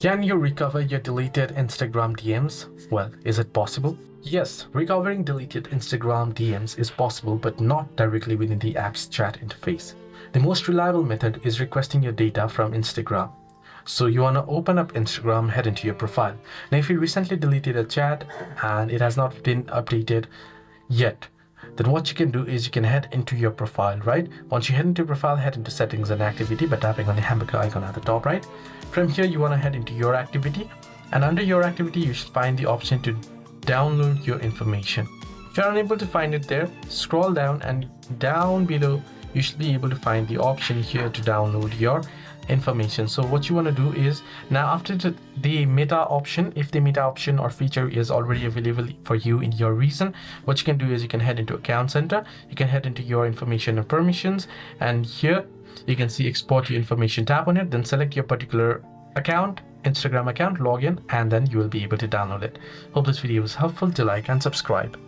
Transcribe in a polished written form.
Can you recover your deleted Instagram DMs? Well, is it possible? Yes, recovering deleted Instagram DMs is possible, but not directly within the app's chat interface. The most reliable method is requesting your data from Instagram. So you want to open up Instagram, head into your profile. Now, if you recently deleted a chat and it has not been updated yet, then what you can do is you can head into your profile, right? Once you head into your profile, head into settings and activity by tapping on the hamburger icon at the top right. From here, you want to head into your activity, and under your activity, you should find the option to download your information. If you're unable to find it there, scroll down, and down below, you should be able to find the option here to download your information. So what you want to do is, now after the meta option, if the meta option or feature is already available for you in your region, what you can do is you can head into account center, you can head into your information and permissions, and here you can see export your information, tap on it, then select your particular account, Instagram account, login, and then you will be able to download it. Hope this video was helpful. Do like and subscribe.